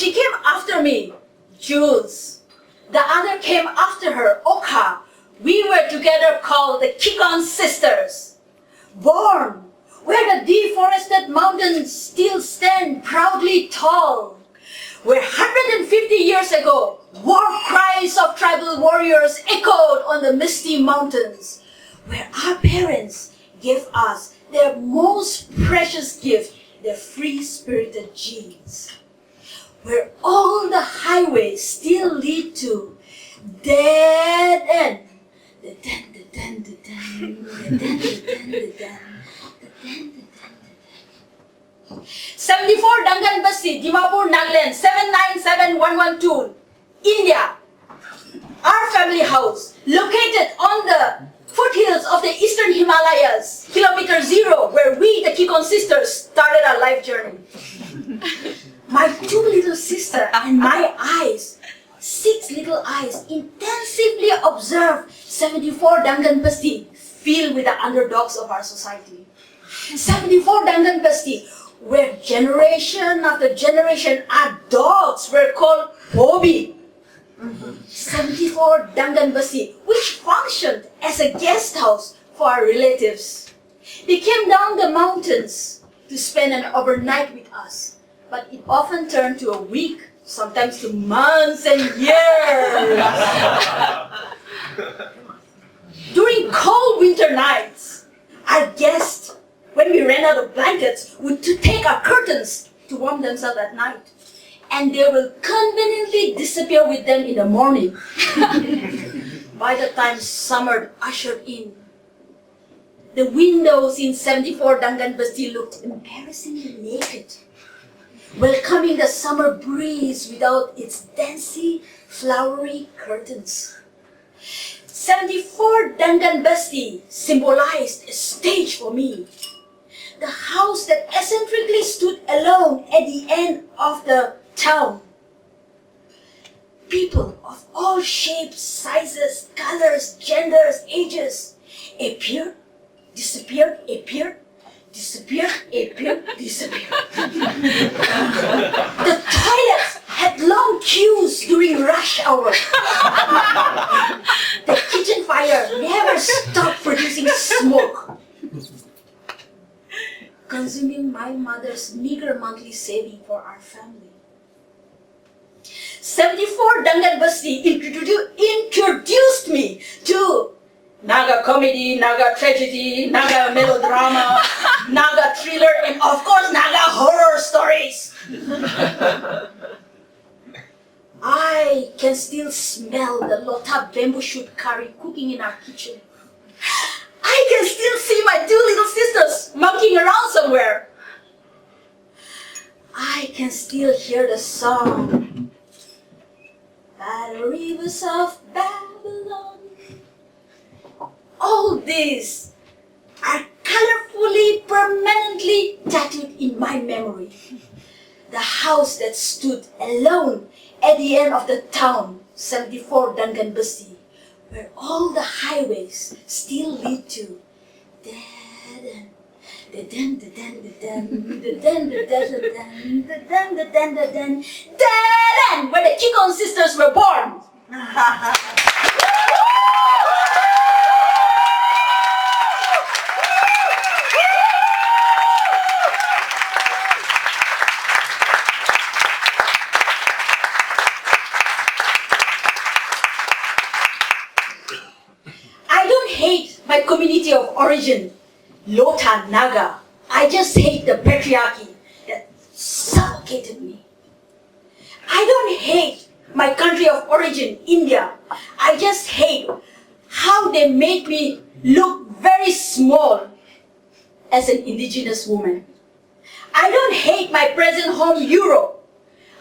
She came after me, Jules. The other came after her, Oka. We were together called the Kikon Sisters. Born where the deforested mountains still stand proudly tall. Where 150 years ago, war cries of tribal warriors echoed on the misty mountains. Where our parents gave us their most precious gift, their free-spirited genes. Where all the highways still lead to dead end. The den, the den, the den, the den, the den, the den. 74 Dangan Basti, Dimapur, Nagaland, 797112, India. Our family house, located on the foothills of the eastern Himalayas, kilometer 0, where we, the Kikon Sisters, started our life journey. My 2 little sisters and my eyes, 6 little eyes, intensively observe 74 Dangan Basti, filled with the underdogs of our society. 74 Dangan Basti, where generation after generation our dogs were called Hobi. 74 Dangan Basti, which functioned as a guest house for our relatives. They came down the mountains to spend an overnight with us, but it often turned to a week, sometimes to months and years. During cold winter nights, our guests, when we ran out of blankets, would take our curtains to warm themselves at night. And they will conveniently disappear with them in the morning. By the time summer ushered in, the windows in 74 Dangan Basti looked embarrassingly naked, welcoming the summer breeze without its dainty, flowery curtains. 74 Dangan Basti symbolized a stage for me. The house that eccentrically stood alone at the end of the town. People of all shapes, sizes, colors, genders, ages appeared, disappeared, appeared, disappeared, appeared, disappeared. The toilets had long queues during rush hour. The kitchen fire never stopped producing smoke, consuming my mother's meager monthly saving for our family. 74 Dangan Basti introduced me to Naga comedy, Naga tragedy, Naga melodrama, Naga thriller, and of course Naga horror stories. I can still smell the lota bamboo shoot curry cooking in our kitchen. I can still see my 2 little sisters monkeying around somewhere. I can still hear the song, by the rivers of Babylon. All these are colorfully, permanently tattooed in my memory. The house that stood alone at the end of the town, 74 Dangan Basti, where all the highways still lead to dead end. Dead end, where the Kikon Sisters were born. I don't hate my community of origin, Lota Naga. I just hate the patriarchy that suffocated me. I don't hate my country of origin, India. I just hate how they made me look very small as an indigenous woman. I don't hate my present home, Europe.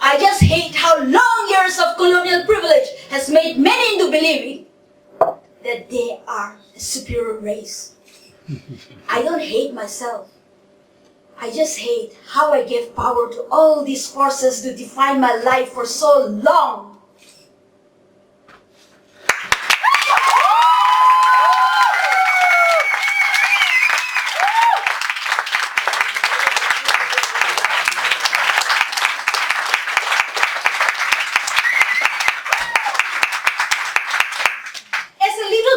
I just hate how long years of colonial privilege has made many into believing that they are a superior race. I don't hate myself. I just hate how I gave power to all these forces to define my life for so long.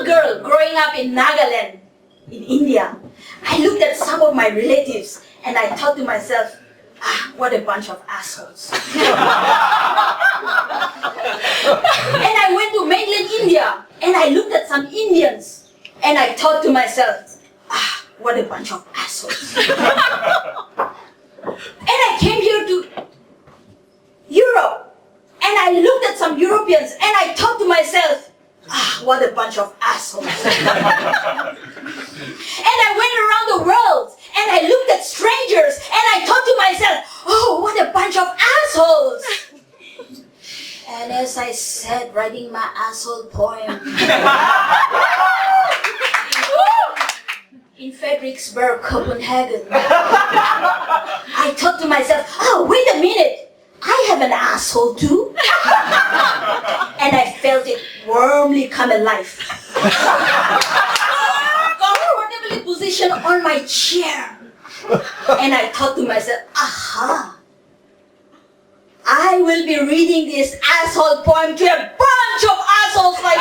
little girl growing up in Nagaland, in India, I looked at some of my relatives and I thought to myself, what a bunch of assholes. And I went to mainland India and I looked at some Indians and I thought to myself, what a bunch of assholes. And I came here to Europe and I looked at some Europeans and I thought to myself, what a bunch of assholes. And I went around the world and I looked at strangers and I thought to myself, what a bunch of assholes. And as I sat writing my asshole poem in Frederiksberg, Copenhagen, I thought to myself, wait a minute, I have an asshole too. And I felt it warmly come alive. Comfortably positioned on my chair. And I thought to myself, I will be reading this asshole poem to a bunch of assholes like